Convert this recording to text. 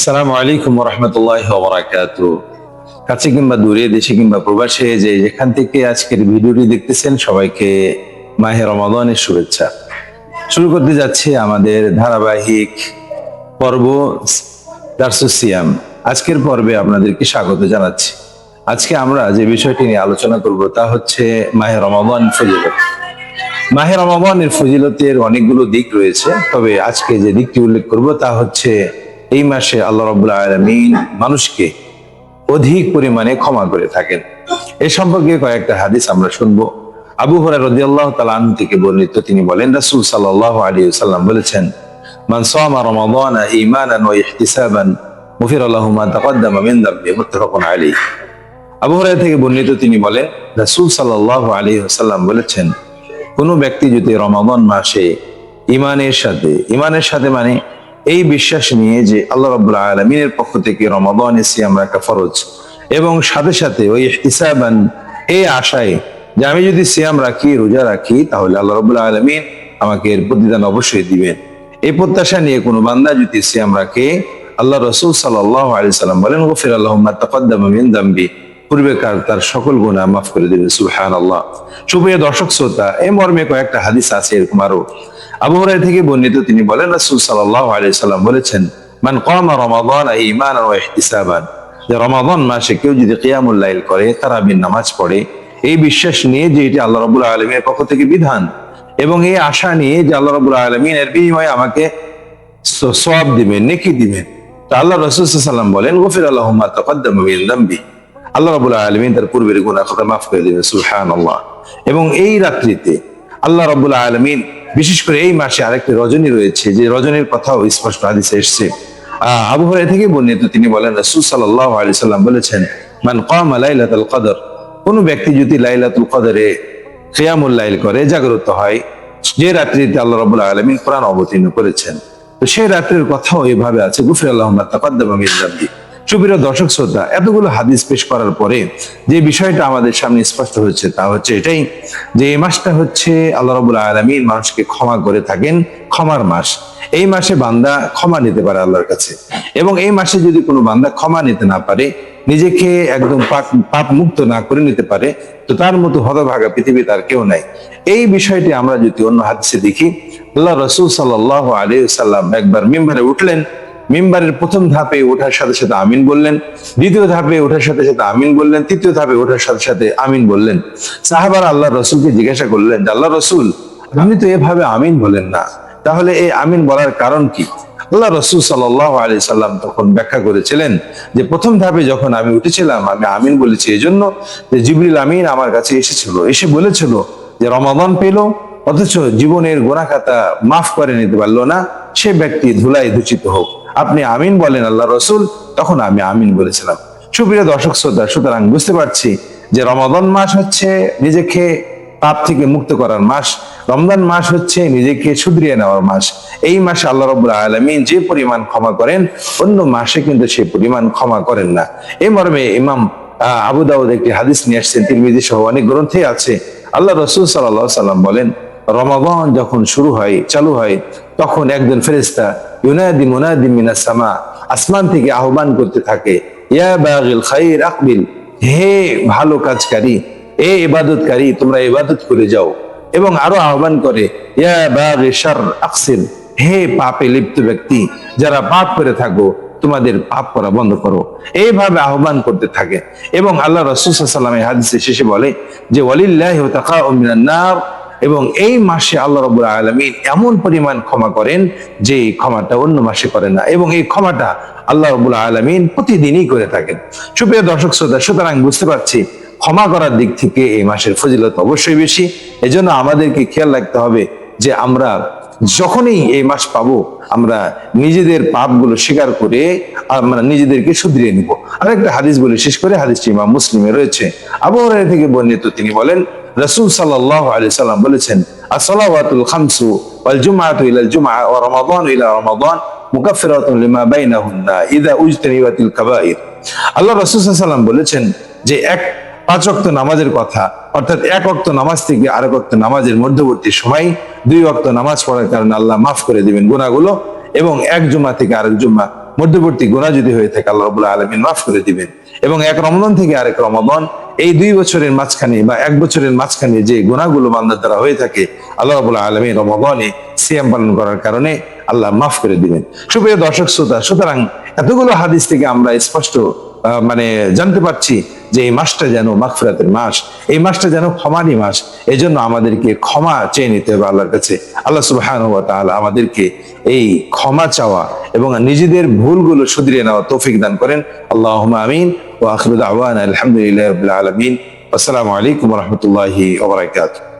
আসসালামু আলাইকুম রহমতুল্লাহ বারাকাতু। কাছে কিংবা দূরে, দেশে কিংবা প্রবাসে, যে যেখান থেকে আজকের ভিডিওটি দেখতেছেন, সবাইকে মাহে রমাদানের শুভেচ্ছা। শুরু করতে যাচ্ছে আমাদের ধারাবাহিক পর্ব দারসুস সিয়াম। আজকের পর্বে আপনাদেরকে স্বাগত জানাচ্ছি। আজকে আমরা যে বিষয়টি নিয়ে আলোচনা করব তা হচ্ছে মাহে রমাদান ফজিলত। মাহে রমাদানের ফজিলতের অনেকগুলো দিক রয়েছে, তবে আজকে যে দিকটি উল্লেখ করব তা হচ্ছে এই মাসে আল্লাহ রাব্বুল আলামিন মানুষকে অধিক পরিমাণে ক্ষমা করে থাকেন। এ সম্পর্কে কয়েকটা হাদিস আমরা শুনবো। আবু হুরায়রা রাদিয়াল্লাহু তাআলা আনহু থেকে বর্ণিত, তিনি বলেন, রাসূল সাল্লাল্লাহু আলাইহি ওয়াসাল্লাম বলেছেন, মান সামা রমাদানা ঈমানান ওয়া ইহতিসাবান গুফিরা লাহু মা তাকদ্দামা মিন যামবি, মুত্তাফাকুন আলাইহি। আবু হুরায়রা থেকে বর্ণিত, তিনি বলেন, রাসূল সাল্লাল্লাহু আলাইহি ওয়াসাল্লাম বলেছেন, কোন ব্যক্তি যদি রমাদান মাসে ইমানের সাথে মানে এই বিশ্বাস নিয়ে যে আল্লাহ রাব্বুল আলামিনের পক্ষ থেকে রমাদানে সিয়াম রাখা ফরজ, এবং সাথে সাথে ওই ইহতিসাবান, এই আশায় যে আমি যদি সিয়াম রাখি, রোজা রাখি, তাহলে আল্লাহ রাব্বুল আলামিন আমাকে এর প্রতিদান অবশ্যই দিবেন, এই প্রত্যাশা নিয়ে কোনো বান্দা যদি সিয়াম রাখে, আল্লাহ রাসূল সাল্লাল্লাহু আলাইহি সাল্লাম বলেন, গুফিরা লাহু মা তাকদ্দামা মিন যামবি, পূর্বেকার তার সকল গুনাহ মাফ করে দিবেন। সুবহানাল্লাহ। সুপ্রিয় দর্শক শ্রোতা, এই মর্মে কয়েকটা হাদিস আছে, এরকম আরো। আবু হুরায়রা থেকে বর্ণিত, তিনি বলেন, রাসূল সাল্লাল্লাহু আলাইহি সাল্লাম বলেছেন, মান কামা রমাদানা ঈমানান ওয়া ইহতিসাবান, যে রমাদান মাসে কেউ যদি কিয়ামুল লাইল করে, তারাবির নামাজ পড়ে, এই বিশ্বাস নিয়ে যে এটি আল্লাহ রাব্বুল আলামিনের পক্ষ থেকে বিধান, এবং এই আশা নিয়ে যে আল্লাহ রাব্বুল আলামিন এর বিনিময়ে আমাকে সওয়াব দিবেন, নেকি দিবেন, তা আল্লাহ রাসূল সাল্লাল্লাহু আলাইহি ওয়াসাল্লাম বলেন, গুফিরা লাহু মা তাকদ্দামা মিন যামবি, আল্লাহ রাব্বুল আলামিন তার পূর্বের গুনাহ খাতা মাফ করে দিবেন। সুবহানাল্লাহ। এবং এই রাত্রিতে আল্লাহ রাব্বুল আলামিন, বিশেষ করে এই মাসে আরেকটি রজনী রয়েছে, যে রজনীর কথাও স্পষ্ট হাদিসে এসেছে। আবু হুরায়রা থেকে বর্ণিত, তিনি বলেন, রাসূল সাল্লাল্লাহু আলাইহি সাল্লাম বলেছেন, মান কামা লাইলাতুল কদর, কোন ব্যক্তি যদি লাইলাতুল কদরে কিয়ামুল লাইল করে, জাগ্রত হয়, যে রাত্রিতে আল্লাহ রাব্বুল আলামিন কোরআন অবতীর্ণ করেছেন, তো সেই রাত্রির কথাও এভাবে আছে, গুফিরা লাহু মা তাকদ্দামা মিন যামবি। সুপ্রিয় দর্শক শ্রোতা, এতগুলো হাদিস পেশ করার পরে যে বিষয়টা আমাদের সামনে স্পষ্ট হচ্ছে তা হচ্ছে এটাই, যে এই মাসটা হচ্ছে আল্লাহ রাব্বুল আলামিন মানুষকে ক্ষমা করে থাকেন, ক্ষমার মাস। এই মাসে বান্দা ক্ষমা নিতে পারে আল্লাহর কাছে, এবং এই মাসে যদি কোনো বান্দা ক্ষমা নিতে না পারে, নিজেকে একদম পাপ মুক্ত না করে নিতে পারে, তো তার মতো হতভাগা পৃথিবী তার কেউ নাই। এই বিষয়টি আমরা যদি অন্য হাদিসে দেখি, আল্লাহ রাসূল সাল্লাল্লাহু আলাইহি ওয়াসাল্লাম একবার মিম্বারে উঠলেন, মিম্বারের প্রথম ধাপে ওঠার সাথে সাথে আমিন বললেন, দ্বিতীয় ধাপে ওঠার সাথে সাথে আমিন বললেন, তৃতীয় ধাপে ওঠার সাথে সাথে আমিন বললেন। সাহাবারা আল্লাহ রসুলকে জিজ্ঞাসা করলেন, আল্লাহ রসুল, আপনি তো এভাবে আমিন বলেন না, তাহলে এই আমিন বলার কারণ কি? আল্লাহ রসুল সাল্লাল্লাহু আলাইহি সাল্লাম তখন ব্যাখ্যা করেছিলেন যে, প্রথম ধাপে যখন আমি উঠেছিলাম, আমি আমিন বলেছি এই জন্য যে জিবরিল আমিন আমার কাছে এসেছিল, এসে বলেছিল যে রমাদান পেল, অথচ জীবনের গুনাহ খাতা মাফ করে নিতে পারলো না, সে ব্যক্তি ধুলায় দূষিত হোক, আপনি আমিন বলেন আল্লাহ রসুল। তখন আমি আমিন বলেছিলাম। সুপ্রিয় দর্শক শ্রোতা, সুতরাং বুঝতে পারছি যে রমাদান মাস হচ্ছে নিজেকে পাপ থেকে মুক্ত করার মাস, রমজান মাস হচ্ছে নিজেকে শুধরিয়ে নেওয়ার মাস। এই মাসে আল্লাহ রাব্বুল আলামিন যে পরিমাণ ক্ষমা করেন, অন্য মাসে কিন্তু সেই পরিমাণ ক্ষমা করেন না। এই মর্মে ইমাম আবু দাউদ একটি হাদিস নিয়ে আসছেন, তিরমিজি সহ অনেক গ্রন্থে আছে। আল্লাহ রসুল সাল্লাল্লাহু আলাইহি সাল্লাম বলেন, রমাদান যখন চালু হয়, তখন একজন ফেরেশতা ইউনাদি মুনাদি মিনাস সামা, আসমান থেকে আহ্বান করতে থাকে, ইয়া বাগিল খাইর আকবিল, হে ভালো কাজকারী, এ ইবাদতকারী, তোমরা ইবাদত করে যাও। এবং আরো আহ্বান করে, ইয়া বাগি শার আকসির, হে পাপে লিপ্ত ব্যক্তি, যারা পাপ করে থাকো, তোমাদের পাপ করা বন্ধ করো। এইভাবে আহ্বান করতে থাকে। এবং আল্লাহ রাসূল সাল্লাল্লাহু আলাইহি ওয়াসাল্লাম হাদিসে শেষে বলে যে, ওয়ালিল্লাহি তাকাউ মিনান নার, এবং এই মাসে আল্লাহ রাব্বুল আলামিন এমন পরিমাণ ক্ষমা করেন যে ক্ষমাটা অন্য মাসে করে না, এবং এই ক্ষমাটা আল্লাহ রাব্বুল আলামিন প্রতিদিনই করে থাকেন। সুপ্রিয় দর্শক শ্রোতা, সুতরাং বুঝতে পারছি ক্ষমা করার দিক থেকে এই মাসের ফজিলত অবশ্যই বেশি। এজন্য আমাদেরকে খেয়াল রাখতে হবে যে আমরা যখনই এই মাস পাবো, আমরা নিজেদের পাপগুলো স্বীকার করে আমরা নিজেদেরকে শুধরিয়ে নিব। আরেকটা হাদিস বলে শেষ করে, হাদিসটি ইমাম মুসলিমে রয়েছে। আবু হুরায়রা থেকে বর্ণিত, তিনি বলেন, রাসূল সাল্লাল্লাহু আলাইহি সাল্লাম বলেছেন, as-salawatul khamsu wal jum'atu ila al-jum'ah wa ramadan ila ramadan মুকাফফিরাতুন লিমা বাইনাহুন্না ইযা উজতানিবাতিল কাবাইর। আল্লাহ রাসূল সাল্লাল্লাহু আলাইহি সাল্লাম বলেছেন যে 5 ওয়াক্ত নামাজের কথা, অর্থাৎ 1 ওয়াক্ত নামাজ থেকে আরেক ওয়াক্ত নামাজের মধ্যবর্তী সময় 2 ওয়াক্ত নামাজ পড়ার কারণে আল্লাহ মাফ করে দিবেন গুনাহগুলো, এবং এক জুমা থেকে আরেক জুমা মধ্যবর্তী গুনাহ যদি হয়ে থাকে আল্লাহ রাব্বুল আলামিন মাফ করে দিবেন। এবং এক রমজান থেকে আরেক রমাদান, এই 2 বছরের মাঝখানে বা 1 বছরের মাঝখানে যে গুনাহগুলো বান্দার দ্বারা হয়ে থাকে আল্লাহ রাব্বুল আলামিন রমাদানে সিয়াম পালন করার কারণে আল্লাহ মাফ করে দিবেন। সুপ্রিয় দর্শক শ্রোতা, সুতরাং এতগুলো হাদিস থেকে আমরা স্পষ্ট জানতে পারছি যে এই মাসটা যেন মাগফিরাতের মাস, এই মাসটা যেন ক্ষমারই মাস। এই জন্য আমাদেরকে ক্ষমা চেয়ে নিতে হবে আল্লাহর কাছে। আল্লাহ সুবহানাহু ওয়া তাআলা আমাদেরকে এই ক্ষমা চাওয়া এবং নিজেদের ভুলগুলো শুধরিয়ে নেওয়া তৌফিক দান করেন। আল্লাহুম্মা আমিন। ওয়া আখিরু দাওয়ানা আলহামদুলিল্লাহি রাব্বিল আলামিন। আসসালামু আলাইকুম ওয়া রাহমাতুল্লাহি ওয়া বারাকাতুহু।